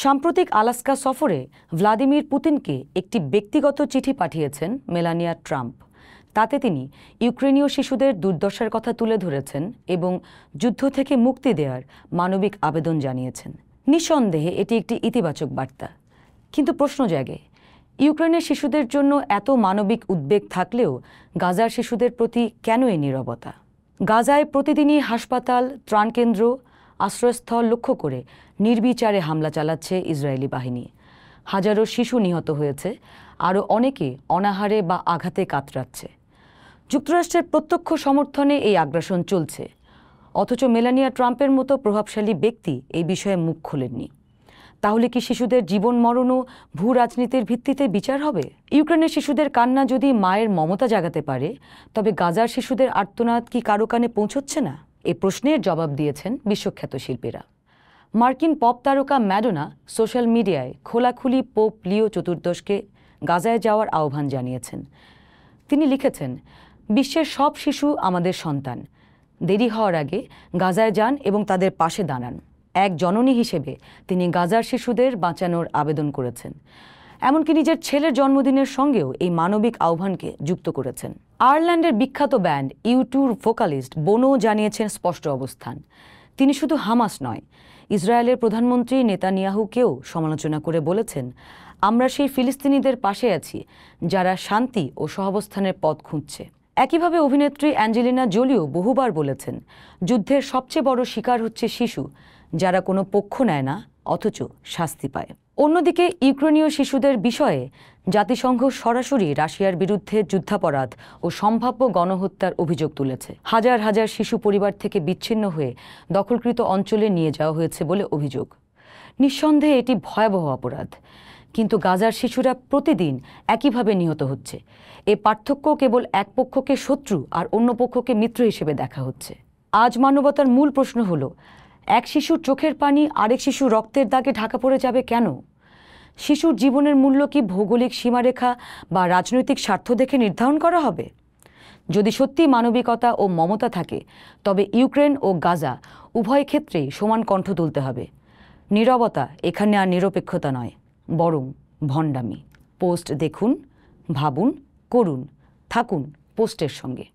সাম্প্রতিক আলাস্কা সফরে ভ্লাদিমির পুতিনকে একটি ব্যক্তিগত চিঠি পাঠিয়েছেন মেলানিয়া ট্রাম্প। তাতে তিনি ইউক্রেনীয় শিশুদের দুর্দশার কথা তুলে ধরেছেন এবং যুদ্ধ থেকে মুক্তি দেওয়ার মানবিক আবেদন জানিয়েছেন। নিঃসন্দেহে এটি একটি ইতিবাচক বার্তা, কিন্তু প্রশ্ন জাগে, ইউক্রেনের শিশুদের জন্য এত মানবিক উদ্বেগ থাকলেও গাজার শিশুদের প্রতি কেন এই নীরবতা? গাজায় প্রতিদিনই হাসপাতাল, ত্রাণকেন্দ্র, আশ্রয়স্থল লক্ষ্য করে নির্বিচারে হামলা চালাচ্ছে ইসরায়েলি বাহিনী। হাজারো শিশু নিহত হয়েছে, আরও অনেকে অনাহারে বা আঘাতে কাতরাচ্ছে। যুক্তরাষ্ট্রের প্রত্যক্ষ সমর্থনে এই আগ্রাসন চলছে, অথচ মেলানিয়া ট্রাম্পের মতো প্রভাবশালী ব্যক্তি এই বিষয়ে মুখ খোলেননি। তাহলে কি শিশুদের জীবন মরণও ভূ রাজনীতির ভিত্তিতে বিচার হবে? ইউক্রেনের শিশুদের কান্না যদি মায়ের মমতা জাগাতে পারে, তবে গাজার শিশুদের আর্তনাদ কি কারো কানে পৌঁছচ্ছে না? এ প্রশ্নের জবাব দিয়েছেন বিশ্বখ্যাত শিল্পীরা। মার্কিন পপ তারকা ম্যাডোনা সোশ্যাল মিডিয়ায় খোলাখুলি পোপ লিও চতুর্দশকে গাজায় যাওয়ার আহ্বান জানিয়েছেন। তিনি লিখেছেন, বিশ্বের সব শিশু আমাদের সন্তান। দেরি হওয়ার আগে গাজায় যান এবং তাদের পাশে দাঁড়ান। এক জননী হিসেবে তিনি গাজার শিশুদের বাঁচানোর আবেদন করেছেন। এমনকি নিজের ছেলের জন্মদিনের সঙ্গেও এই মানবিক আহ্বানকে যুক্ত করেছেন। আয়ারল্যান্ডের বিখ্যাত ব্যান্ড ইউ2-র ভোকালিস্ট বোনো জানিয়েছেন স্পষ্ট অবস্থান। তিনি শুধু হামাস নয়, ইসরায়েলের প্রধানমন্ত্রী নেতানিয়াহুকেও সমালোচনা করে বলেছেন, আমরা সেই ফিলিস্তিনিদের পাশে আছি যারা শান্তি ও সহাবস্থানের পথ খুঁজছে। একইভাবে অভিনেত্রী অ্যাঞ্জেলিনা জোলিও বহুবার বলেছেন, যুদ্ধের সবচেয়ে বড় শিকার হচ্ছে শিশু, যারা কোনো পক্ষ নেয় না অথচ শাস্তি পায়। অন্যদিকে ইউক্রেনীয় শিশুদের বিষয়ে জাতিসংঘ সরাসরি রাশিয়ার বিরুদ্ধে যুদ্ধাপরাধ ও সম্ভাব্য গণহত্যার অভিযোগ তুলেছে। হাজার হাজার শিশু পরিবার থেকে বিচ্ছিন্ন হয়ে দখলকৃত অঞ্চলে নিয়ে যাওয়া হয়েছে বলে অভিযোগ। নিঃসন্দেহে এটি ভয়াবহ অপরাধ, কিন্তু গাজার শিশুরা প্রতিদিন একইভাবে নিহত হচ্ছে। এ পার্থক্য কেবল এক পক্ষকে শত্রু আর অন্য পক্ষকে মিত্র হিসেবে দেখা হচ্ছে। আজ মানবতার মূল প্রশ্ন হলো, এক শিশুর চোখের পানি আরেক শিশুর রক্তের দাগে ঢাকা পড়ে যাবে কেন? শিশুর জীবনের মূল্য কি ভৌগোলিক সীমারেখা বা রাজনৈতিক স্বার্থ দেখে নির্ধারণ করা হবে? যদি সত্যি মানবিকতা ও মমতা থাকে, তবে ইউক্রেন ও গাজা উভয় ক্ষেত্রেই সমান কণ্ঠ তুলতে হবে। নীরবতা এখানে আর নিরপেক্ষতা নয়, বরং ভণ্ডামি। পোস্ট দেখুন, ভাবুন, করুন, থাকুন পোস্টের সঙ্গে।